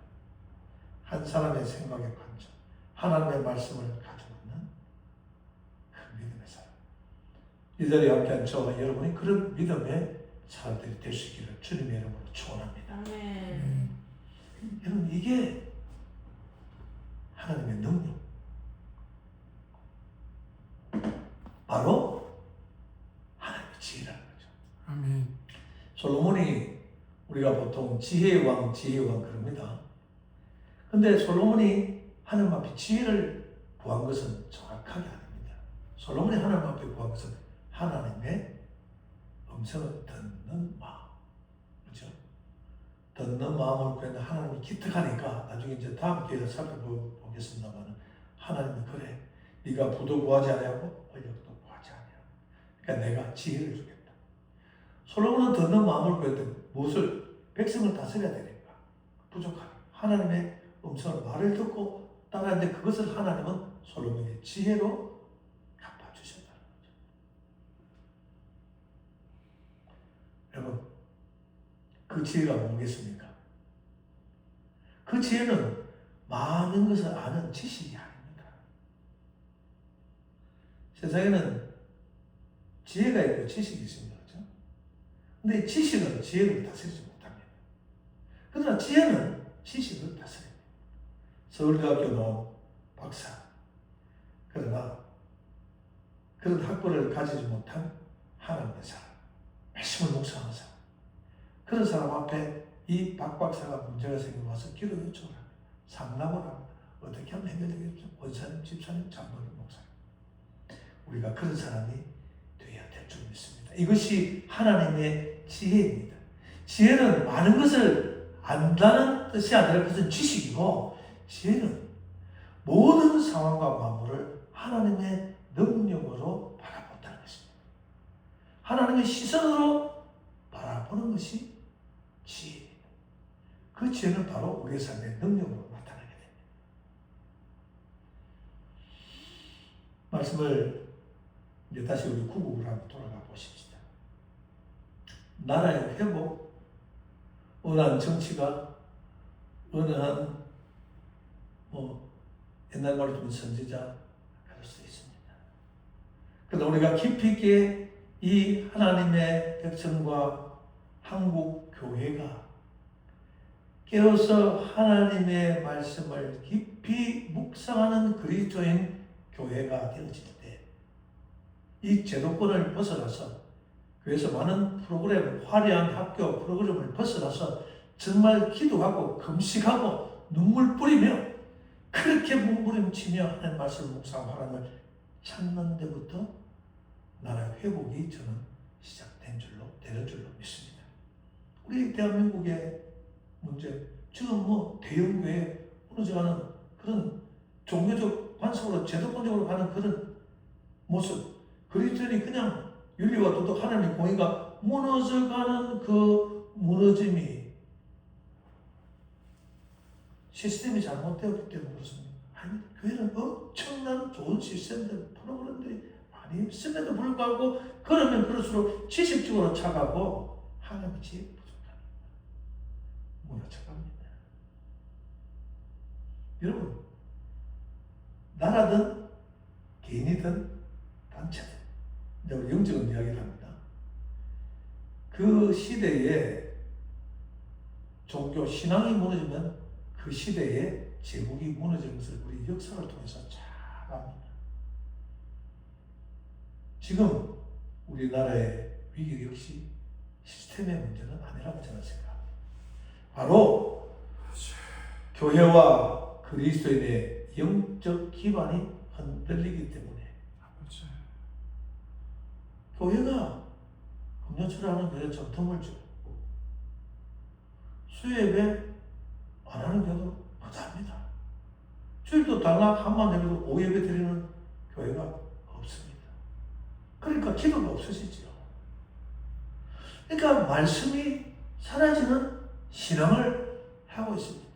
한 사람의 생각의 관점, 하나님의 말씀을 가지고 있는 그 믿음의 사람. 이 자리에 함께한 저와 여러분이 그런 믿음의 사람들이 될 수 있기를 주님의 이름으로 축원합니다. 아멘. 여러분, 이게 하나님의 능력. 바로 하나님의 지혜라는 거죠. 아멘. 솔로몬이 우리가 보통 지혜의 왕 그럽니다. 근데 솔로몬이 하나님 앞에 지혜를 구한 것은 정확하게 아닙니다. 솔로몬이 하나님 앞에 구한 것은 하나님의 음성을 듣는 마음. 그렇죠? 듣는 마음을 구했는데 하나님이 기특하니까 나중에 이제 다음 기회에 살펴보겠습니다만 하나님이 그래. 네가 부도 구하지 아니하고 권력도 구하지 아니하고 그러니까 내가 지혜를 주겠다. 솔로몬은 듣는 마음을 구했는데 무엇을? 백성을 다스려야 되니까 부족하니까 하나님의 음성을 말을 듣고 따라하는데 그것을 하나님은 솔로몬의 지혜로 갚아주셨다는 거죠. 여러분, 그 지혜가 뭐겠습니까? 그 지혜는 많은 것을 아는 지식이 아닙니다. 세상에는 지혜가 있고 지식이 있습니다. 그렇죠? 근데 지식은 지혜를 다스리지 못합니다. 그러나 지혜는 지식을 다스립니다. 서울대학교 나온 박사. 그러나 그런 학벌을 가지지 못한 하나님의 사람. 열심을 묵상하는 사람. 그런 사람 앞에 이 박 박사가 문제가 생기고 와서 기도 요청을 합니다. 상담을 합니다. 어떻게 하면 해결되겠죠? 원사님, 집사님, 장로님, 목사님. 우리가 그런 사람이 되어야 될 줄 믿습니다. 이것이 하나님의 지혜입니다. 지혜는 많은 것을 안다는 뜻이 아니라 그것은 지식이고, 지혜는 모든 상황과 만물을 하나님의 능력으로 바라본다는 것입니다. 하나님의 시선으로 바라보는 것이 지혜입니다. 그 지혜는 바로 우리의 삶의 능력으로 나타나게 됩니다. 말씀을 이제 다시 우리 구국으로 한번 돌아가 보십시다. 나라의 회복, 어느 한 정치가, 어느 한 옛날 말로 좀 선지자 그럴 수 있습니다. 그러나 우리가 깊이 있게 이 하나님의 백성과 한국 교회가 깨어서 하나님의 말씀을 깊이 묵상하는 그리스도인 교회가 되어질 때 이 제도권을 벗어나서 교회에서 많은 프로그램, 화려한 학교 프로그램을 벗어나서 정말 기도하고 금식하고 눈물 뿌리며 그렇게 몸부림치며 하나님 말씀을 묵상하고 하나님을 찾는 데부터 나라의 회복이 저는 시작된 줄로 되는 줄로 믿습니다. 우리 대한민국의 문제, 지금 대형교회 무너져가는 그런 종교적 관습으로 제도권적으로 가는 그런 모습, 그리스도인이 그냥 윤리와 도덕 하나님의 공의가 무너져가는 그 무너짐이 시스템이 잘못되었기 때문에 그렇습니다. 아니, 교회는 엄청난 좋은 시스템들, 프로그램들이 많이 있음에도 불구하고 그러면 그럴수록 지식적으로 차가고 하나님의 지혜 부족합니다. 무너져갑니다. 여러분, 나라든 개인이든 단체든 이제 우리 영적인 이야기를 합니다. 그 시대에 종교 신앙이 무너지면 그 시대에 제국이 무너지는 것을 우리 역사를 통해서 잘 압니다. 지금 우리나라의 위기 역시 시스템의 문제는 아니라고 저는 생각합니다. 바로 교회와 그리스도인의 영적 기반이 흔들리기 때문에 교회가 금년철에 하는 교회 전통을 주고 수협에 안 하는 경우도 마다합니다. 주일도 단락 한번 내려도 5예배 드리는 교회가 없습니다. 그러니까 기도가 없어지죠. 그러니까 말씀이 사라지는 신앙을 하고 있습니다.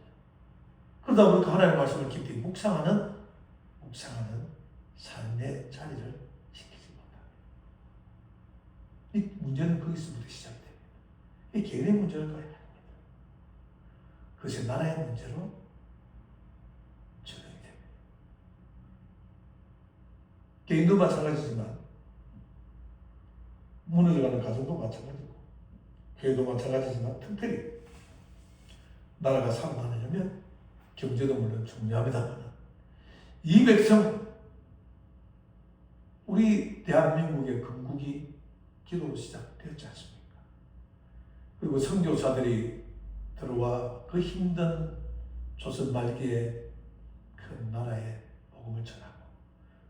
그러다 보니까 하나님의 말씀을 깊이 묵상하는 삶의 자리를 지키지 못합니다. 이 문제는 거기서부터 시작됩니다. 이 개인의 문제를 가야 합니다. 그것이 나라의 문제로 적용이 됩니다. 개인도 마찬가지지만 무너져가는 가정도 마찬가지고 교회도 마찬가지지만 특별히 나라가 살아나려면 경제도 물론 중요합니다만 이 백성 우리 대한민국의 건국이 기도로 시작되었지 않습니까? 그리고 선교사들이 들어와 그 힘든 조선 말기에 그 나라에 복음을 전하고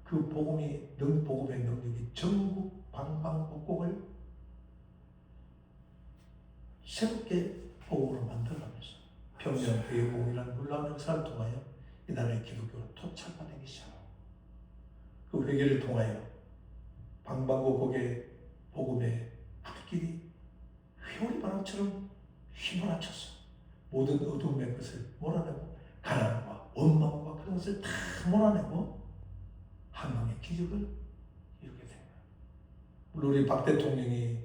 그 복음의 능력이 전국 방방곡곡을 새롭게 복음으로 만들어가면서 평양 대복이라는 놀라운 역사를 통하여 이 나라의 기독교를 토착화되기 시작하고 그 회개를 통하여 방방곡곡의 복음의 불길이 회오리 바람처럼 휘몰아쳐서 모든 어둠의 것을 몰아내고 가난과 원망과 그런 것을 다 몰아내고 한방의 기적을 이루게 됩니다. 물론 우리 박 대통령이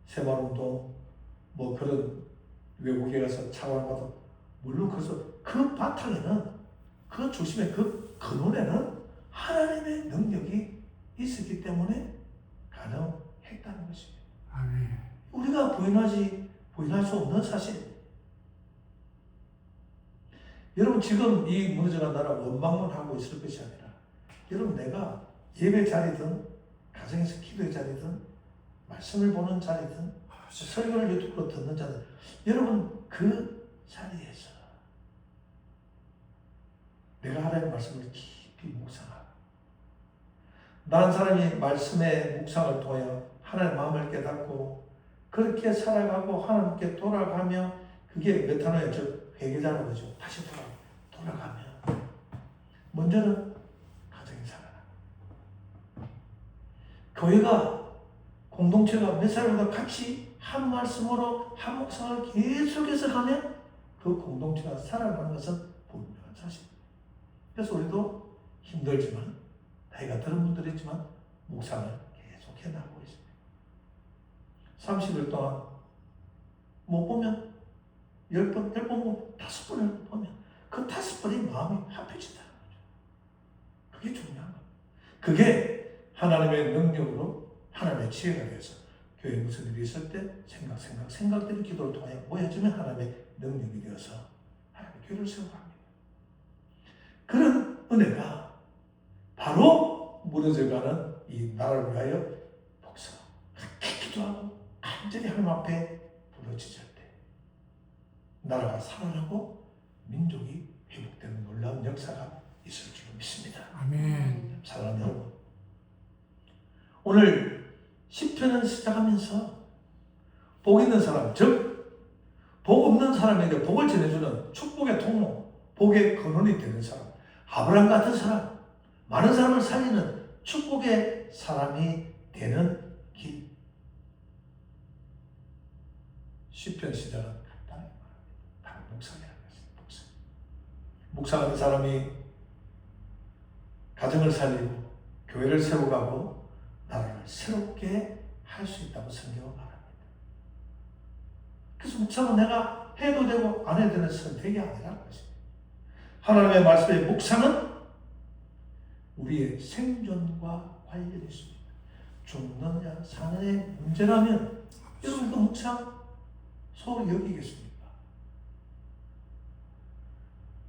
새마을운동 뭐 그런 외국에 가서 차원을 받아 물론 그 바탕에는 그 중심에 그 근원에는 하나님의 능력이 있었기 때문에 가능했다는 것입니다. 아멘. 우리가 부인할 수 없는 사실입니다. 여러분 지금 이 무너져간 나라 원망만 하고 있을 것이 아니라 여러분 내가 예배 자리든 가정에서 기도의 자리든 말씀을 보는 자리든 설교를 유튜브로 듣는 자들 여러분 그 자리에서 내가 하나님의 말씀을 깊이 묵상하고 난 사람이 말씀의 묵상을 통하여 하나님의 마음을 깨닫고 그렇게 살아가고 하나님께 돌아가며 그게 메타노의 즉 회개자라고 그러죠. 다시 돌아가면 먼저는 가정이 살아나고 교회가 공동체가 몇 사람보다 같이 한 말씀으로 한 묵상을 계속해서 가면 그 공동체가 살아가는 것은 분명한 사실입니다. 그래서 우리도 힘들지만 나이가 들은 분들이 있지만 묵상을 계속해 나가고 있습니다. 30일 동안 못 보면 10번, 10번, 5번을 보면 그 5번이 마음이 합해진다는 거죠. 그게 중요한 겁니다. 그게 하나님의 능력으로 하나님의 지혜가 돼서 교회에 무슨 일이 있을 때 생각들이 기도를 통하여 모여지면 하나님의 능력이 되어서 하나님의 교회를 세워갑니다. 그런 은혜가 바로 무너져가는 이 나라를 위하여 복사 기도하고 간절히 하나님 앞에 부르짖을 때 나라가 살아나고 민족이 회복되는 놀라운 역사가 있을 줄 믿습니다. 아멘. 사랑하는 여러분, 오늘 10편을 시작하면서 복 있는 사람, 즉 복 없는 사람에게 복을 전해주는 축복의 통로, 복의 근원이 되는 사람, 아브라함 같은 사람, 많은 사람을 살리는 축복의 사람이 되는 길. 10편 시작은 간단하게 말합니다. 바로 묵상이라는 것입니다. 묵상하는 사람이 가정을 살리고 교회를 세워가고 나라를 새롭게 할 수 있다고 성경은 말합니다. 그래서 묵상은 내가 해도 되고 안 해도 되는 선택이 아니라는 것입니다. 하나님의 말씀의 묵상은 우리의 생존과 관련이 있습니다. 죽느냐 사느냐의 문제라면 여러분 그 묵상 소홀히 여기겠습니까?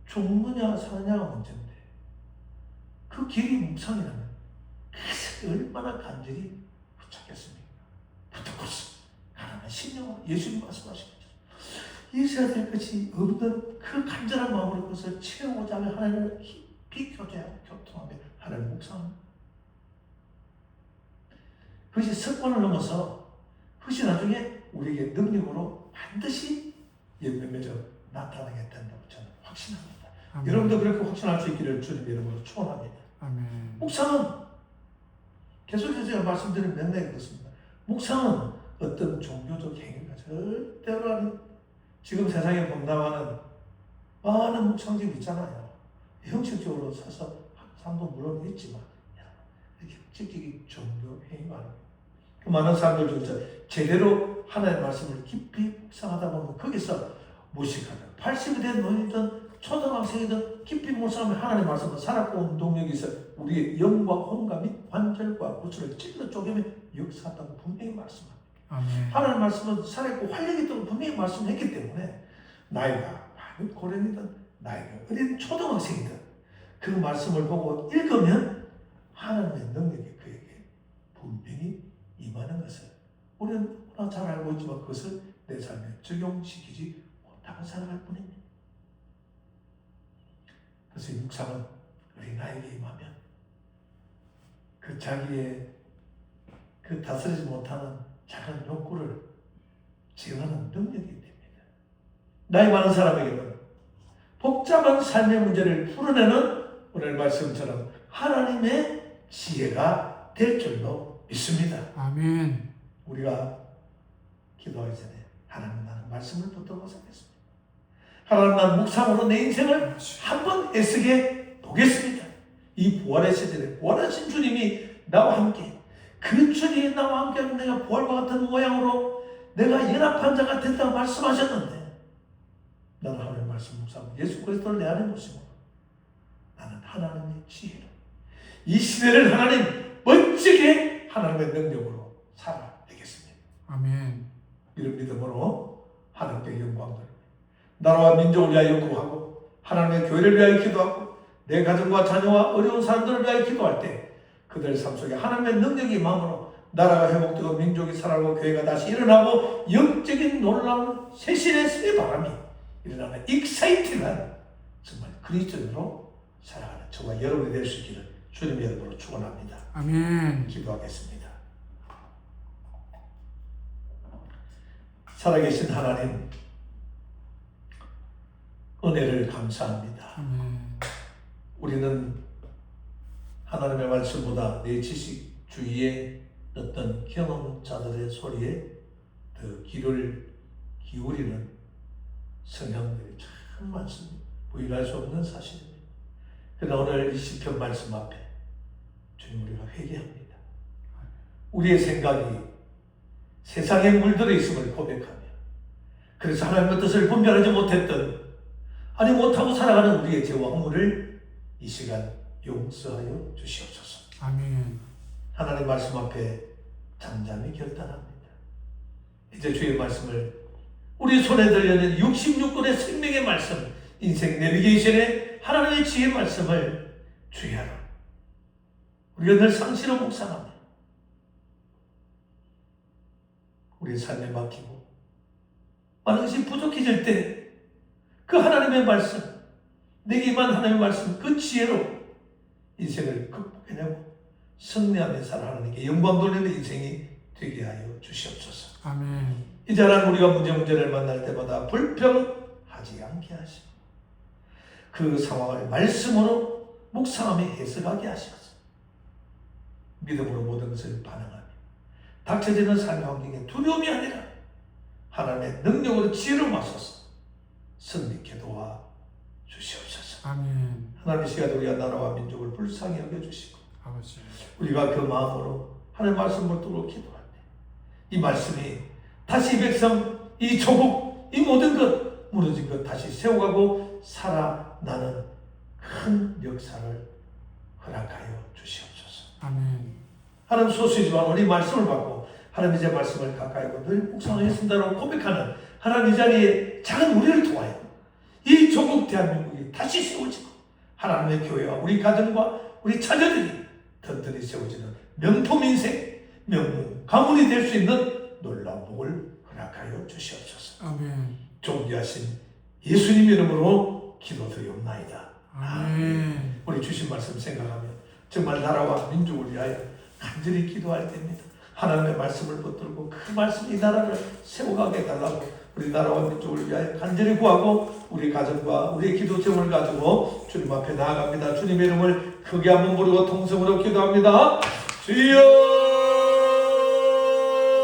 죽느냐 사느냐가 문제인데 그 길이 묵상이라면 그것을 얼마나 간절히 붙잡겠습니까? 붙잡고서 하나님의 신령으로 예수님 말씀하신 것처럼 있어야 될 것이 없는 그 간절한 마음으로 그것을 채우고자 하면 하나님을 깊이 교통하며 하나님을 묵상합니다. 그것이 습관을 넘어서 그것이 나중에 우리에게 능력으로 반드시 맺어 나타나게 된다고 저는 확신합니다. 아멘. 여러분도 그렇게 확신할 수 있기를 주님 이름으로 축원합니다. 아멘. 묵상은 계속해서 제가 말씀드린 맥락이 그렇습니다. 묵상은 어떤 종교적 행위가 절대로 아닌 지금 세상에 본다마는 많은 묵상집이 있잖아요. 형식적으로 서서 상도 물론 있지만 형식적인 종교 행위가 아닙니다. 많은 사람들 중에서 제대로 하나님의 말씀을 깊이 묵상하다 보면 거기서 무식하든 80이 된 노인이든 초등학생이든 깊이 묵상하면 하나님의 말씀은 살았고 운동력이 있어 우리의 영과 혼과 및 관절과 구슬을 찔러 쪼개며 역사한다고 분명히 말씀합니다. 아멘. 하나님의 말씀은 살았고 활력이 있다고 분명히 말씀했기 때문에 나이가 많은 고령이든 나이가 어린 초등학생이든 그 말씀을 보고 읽으면 하나님의 능력이 그에게 분명히 임하는 것을 우리는 너무나 잘 알고 있지만 그것을 내 삶에 적용시키지 못하고 살아갈 뿐입니다. 그래서 이 묵상은 우리 나에게 임하면 그 자기의 그 다스리지 못하는 작은 욕구를 제어하는 능력이 됩니다. 나이 많은 사람에게는 복잡한 삶의 문제를 풀어내는 오늘 말씀처럼 하나님의 지혜가 될 줄로 믿습니다. 아멘. 우리가 기도하기 전에 하나님 나는 말씀을 붙들고 살겠습니다. 하나님 나는 묵상으로 내 인생을 한번 애쓰게 보겠습니다. 이 부활의 시절에 부활하신 주님이 나와 함께 그 주님이 나와 함께 하면 내가 부활과 같은 모양으로 내가 연합한 자가 된다고 말씀하셨는데 나는 하나님의 말씀 묵상 예수 그리스도를 내 안에 모시고 나는 하나님의 지혜로 이 시대를 하나님 멋지게 하나님의 능력으로 살아내겠습니다. 아멘. 이런 믿음으로 하나님께 영광 돌립니다. 나라와 민족을 위하여 구하고 하나님의 교회를 위하여 기도하고 내 가정과 자녀와 어려운 사람들을 위하여 기도할 때 그들 삶 속에 하나님의 능력이 임함으로 나라가 회복되고 민족이 살아나고 교회가 다시 일어나고 영적인 놀라운 새신의 승의 바람이 일어나는 익사이팅한 정말 그리스도인으로 살아가는 저와 여러분이 될 수 있기를 주님의 이름으로 축원합니다. 아멘. 기도하겠습니다. 살아계신 하나님 은혜를 감사합니다. 아멘. 우리는 하나님의 말씀보다 내 지식 주위에 어떤 경험자들의 소리에 더 귀를 기울이는 성향들이 참 많습니다. 부인할 수 없는 사실입니다. 그러나 오늘 이 시편 말씀 앞에 주님 우리가 회개합니다. 우리의 생각이 세상에 물들어 있음을 고백하며 그래서 하나님의 뜻을 분별하지 못했던 아니 못하고 살아가는 우리의 죄와 허물을 이 시간 용서하여 주시옵소서. 아멘. 하나님 말씀 앞에 잠잠히 결단합니다. 이제 주의 말씀을 우리 손에 들려있는 66권의 생명의 말씀, 인생 내비게이션의 하나님의 지혜의 말씀을 주의하라. 우리가 늘 상시로 묵상합니다. 우리의 삶에 맡기고 많은 것이 부족해질 때 그 하나님의 말씀, 내게 임한 하나님의 말씀, 그 지혜로 인생을 극복해내고 승리하며 살아가는 영광 돌리는 인생이 되게 하여 주시옵소서. 아멘. 이 자란 우리가 문제를 만날 때마다 불평하지 않게 하시고 그 상황을 말씀으로 묵상하며 해석하게 하셔서 믿음으로 모든 것을 반응하며 닥쳐지는 삶의 환경에 두려움이 아니라 하나님의 능력으로 지혜로 맞서서 승리케 도와 주시옵소서. 아멘. 하나님 시간에 우리가 나라와 민족을 불쌍히 여겨주시고 아버지. 우리가 그 마음으로 하나님의 말씀을 두고 기도할 때 이 말씀이 다시 이 백성, 이 조국, 이 모든 것 무너진 것 다시 세워가고 살아나는 큰 역사를 허락하여 주시옵소서. 아멘. 하나님 소수이지만 우리 말씀을 받고 하나님 이제 말씀을 가까이 하고 늘 묵상하였습니다라고 고백하는 하나님 이 자리에 작은 우리를 통하여 이 조국 대한민국이 다시 세워지고 하나님의 교회와 우리 가정과 우리 자녀들이 든든히 세워지는 명품 인생, 명문 가문이 될 수 있는 놀라운 복을 허락하여 주시옵소서. 아멘. 존귀하신 예수님 이름으로 기도드리옵나이다. 아멘. 우리 주신 말씀 생각하며 정말 나라와 민족을 위하여 간절히 기도할 때입니다. 하나님의 말씀을 붙들고 그 말씀 이 나라를 세워가게 해달라고 우리나라와 민족을 위하여 간절히 구하고 우리 가정과 우리의 기도 제목을 가지고 주님 앞에 나아갑니다. 주님의 이름을 크게 한번 부르고 통성으로 기도합니다. 주여